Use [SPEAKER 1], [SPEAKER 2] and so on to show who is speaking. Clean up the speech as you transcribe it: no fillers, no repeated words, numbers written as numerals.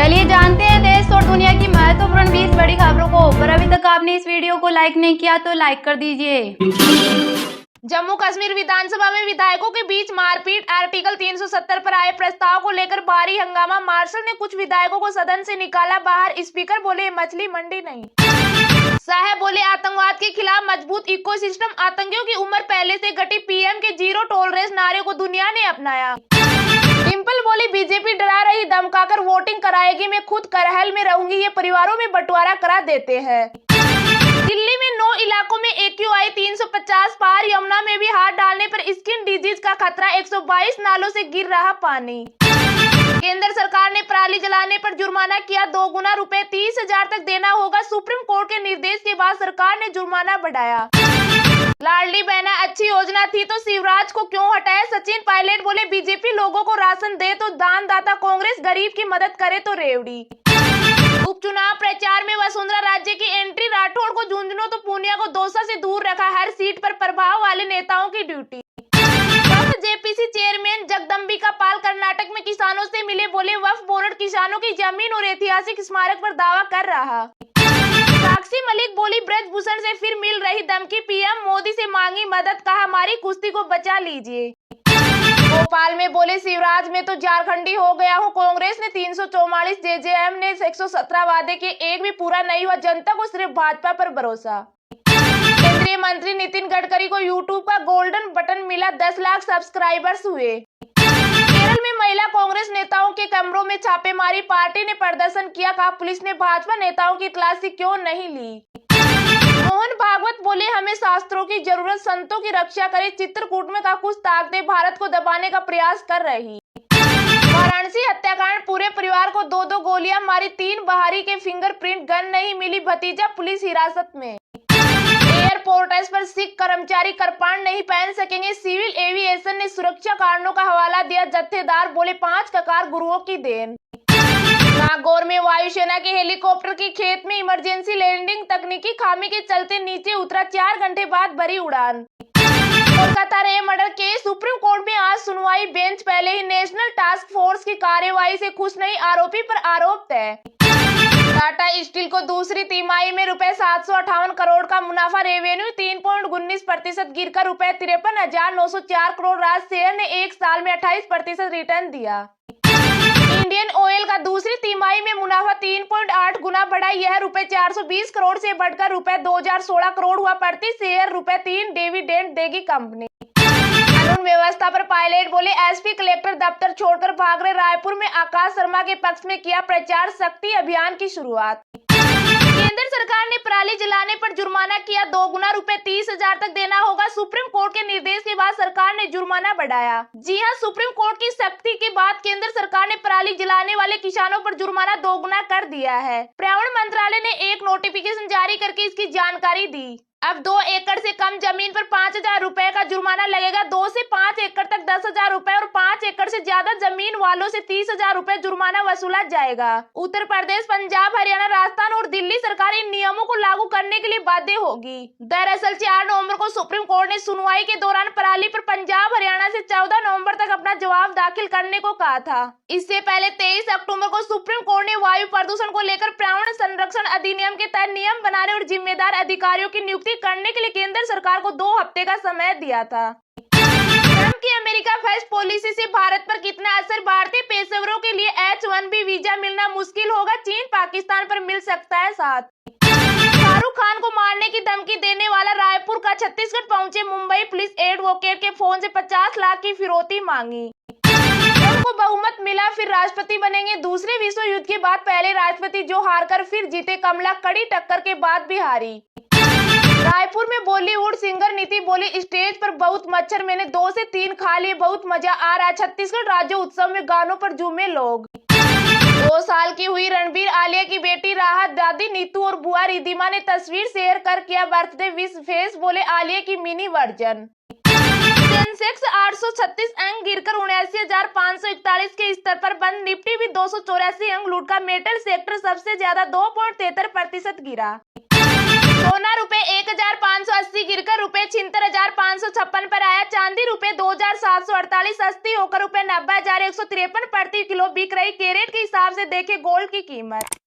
[SPEAKER 1] चलिए जानते हैं देश और दुनिया की महत्वपूर्ण 20 बड़ी खबरों को। पर अभी तक आपने इस वीडियो को लाइक नहीं किया तो लाइक कर दीजिए।
[SPEAKER 2] जम्मू कश्मीर विधानसभा में विधायकों के बीच मारपीट। आर्टिकल 370 पर आए प्रस्ताव को लेकर भारी हंगामा। मार्शल ने कुछ विधायकों को सदन से निकाला बाहर। स्पीकर बोले मछली मंडी नहीं। साहब बोले आतंकवाद के खिलाफ मजबूत इकोसिस्टम। आतंकियों की उम्र पहले से घटी। पीएम के जीरो टॉलरेंस नारे को दुनिया ने अपनाया। डिम्पल बोली बीजेपी डरा रही, धमकाकर वोटिंग कराएगी। मैं खुद करहल में रहूंगी, ये परिवारों में बंटवारा करा देते हैं। दिल्ली में 9 इलाकों में AQI 350 पार। यमुना में भी हाथ डालने पर स्किन डिजीज का खतरा। 122 नालों से गिर रहा पानी। केंद्र सरकार ने पराली जलाने पर जुर्माना किया 2 गुना। रुपए 30,000 तक देना होगा। सुप्रीम कोर्ट के निर्देश के बाद सरकार ने जुर्माना बढ़ाया। लाडली बहना अच्छी योजना थी तो शिवराज को क्यों हटाया। सचिन पायलट बोले बीजेपी लोगों को राशन दे तो दानदाता, कांग्रेस गरीब की मदद करे तो रेवड़ी। उपचुनाव प्रचार में वसुंधरा राज्य की एंट्री। राठौड़ को झुंझुनू तो पूनिया को दौसा से दूर रखा। हर सीट पर प्रभाव वाले नेताओं की duty. JPC chairman Jagdambika Pal Karnataka में किसानों से मिले। बोले वक्फ बोर्ड किसानों की जमीन और ऐतिहासिक स्मारक पर दावा कर रहा। साक्षी मलिक बोली ब्रजभूषण से फिर मिल रही धमकी। पीएम मोदी से मांगी मदद, कहा हमारी कुश्ती को बचा लीजिए। भोपाल में बोले शिवराज में तो झारखंडी हो गया हूँ। कांग्रेस ने 344, जेजेएम ने 117 वादे के एक भी पूरा नहीं हुआ। जनता को सिर्फ भाजपा पर भरोसा। केंद्रीय मंत्री नितिन गडकरी को यूट्यूब का गोल्डन बटन मिला। 10 लाख सब्सक्राइबर्स हुए। केरल में महिला कांग्रेस नेताओं के कमरों में छापेमारी। पार्टी ने प्रदर्शन किया, कहा पुलिस ने भाजपा नेताओं की तलाशी क्यों नहीं ली। मोहन भागवत बोले हमें शास्त्रों की जरूरत, संतों की रक्षा करे। चित्रकूट में का कुछ ताकतें भारत को दबाने का प्रयास कर रही। वाराणसी हत्याकांड, पूरे परिवार को 2-2 गोलियां मारी। 3 बहारी के फिंगरप्रिंट, गन नहीं मिली। भतीजा पुलिस हिरासत में। एयरपोर्ट्स पर सिख कर्मचारी करपान नहीं पहन सकेंगे। सिविल एविएशन ने सुरक्षा कारणों का हवाला दिया। जत्थेदार बोले 5 ककार गुरुओं की देन। नागौर में वायुसेना के हेलीकॉप्टर की खेत में इमरजेंसी लैंडिंग, तकनीकी खामी के चलते नीचे उतरा। 4 घंटे बाद भरी उड़ान। Kolkata rape murder case, supreme court में आज सुनवाई। बेंच पहले ही नेशनल टास्क फोर्स की कार्यवाही से खुश नहीं, आरोपी पर आरोप तय। टाटा स्टील को दूसरी तिमाही में रुपए 758 करोड़ का मुनाफा। रेवेन्यू 3.19% गिरकर रुपए 53,904 करोड़। राज शेयर ने 1 साल में 28% रिटर्न दिया। इंडियन ऑयल का दूसरी तिमाही में मुनाफा 3.8 गुना बढ़ा। यह रुपए 420 करोड़ से बढ़कर रुपए 2016 करोड़ हुआ। प्रति शेयर रुपए 3 डिविडेंड देगी कंपनी। कानून व्यवस्था पर पायलट बोले एसपी कलेक्टर दफ्तर छोड़कर भाग रहे। रायपुर में आकाश शर्मा के पक्ष में किया प्रचार। शक्ति अभियान की शुरुआत। केंद्र सरकार ने पराली जलाने पर जुर्माना किया 2 गुना। रुपए 30,000 तक देना होगा। सुप्रीम कोर्ट के निर्देश के बाद सरकार ने जुर्माना बढ़ाया। जी हां, सुप्रीम कोर्ट की सख्ती के बाद केंद्र सरकार ने पराली जलाने वाले किसानों पर जुर्माना 2 गुना कर दिया है। पर्यावरण मंत्रालय ने एक नोटिफिकेशन जारी करके इसकी जानकारी दी। अब 2 एकड़ से कम जमीन पर 5,000 रुपए का जुर्माना लगेगा। 2 से 5 एकड़ तक 10,000 रुपए और 5 एकड़ से ज्यादा जमीन वालों से 30,000 रुपए जुर्माना वसूला जाएगा। उत्तर प्रदेश, पंजाब, हरियाणा, राजस्थान और दिल्ली सरकार इन नियमों को लागू करने के लिए बाध्य होगी। दरअसल 4 नवंबर को सुप्रीम कोर्ट ने सुनवाई के दौरान पराली पर पंजाब, हरियाणा से 14 नवंबर तक अपना जवाब दाखिल करने को कहा था। इससे पहले 23 अक्टूबर को सुप्रीम कोर्ट ने वायु प्रदूषण को लेकर पर्यावरण संरक्षण अधिनियम के तहत नियम बनाने और जिम्मेदार अधिकारियों की नियुक्ति करने के लिए केंद्र सरकार को 2 हफ्ते का समय दिया था। ट्रंप की अमेरिका फर्स्ट पॉलिसी से भारत पर कितना असर। भारतीय पेशेवरों के लिए H-1B वीजा मिलना मुश्किल होगा। चीन पाकिस्तान पर मिल सकता है साथ। शाहरुख खान को मारने की धमकी देने वाला रायपुर का छत्तीसगढ़ पहुंचे। मुंबई पुलिस एडवोकेट के फोन से 50 लाख की फिरौती मांगी। ट्रंप को बहुमत मिला, फिर राष्ट्रपति बनेंगे। दूसरे विश्व युद्ध के बाद पहले राष्ट्रपति जो हारकर फिर जीते। कमला कड़ी टक्कर के बाद भी हारी। रायपुर में बॉलीवुड सिंगर नीति बोली स्टेज पर बहुत मच्छर, मैंने 2 से 3 खा लिए, बहुत मजा आ रहा। छत्तीसगढ़ राज्य उत्सव में गानों पर झूमे लोग। 2 साल की हुई रणबीर आलिया की बेटी राहत, दादी नीतू और बुआ रिधिमा ने तस्वीर शेयर कर किया बर्थडे विश। फेस बोले आलिया की मिनी वर्जन। सेंसेक्स 836 अंक गिरकर 79,541 के स्तर पर बंद। निफ्टी भी 284 अंक लूटकर मेटल सेक्टर सबसे ज्यादा 2.73% गिरा। सोना रुपए 1580 गिरकर रुपए 76,556 पर आया। चांदी रुपए 2,748 सस्ती होकर रुपए 90,153 प्रति किलो बिक रही। कैरेट के हिसाब से देखें गोल्ड की कीमत।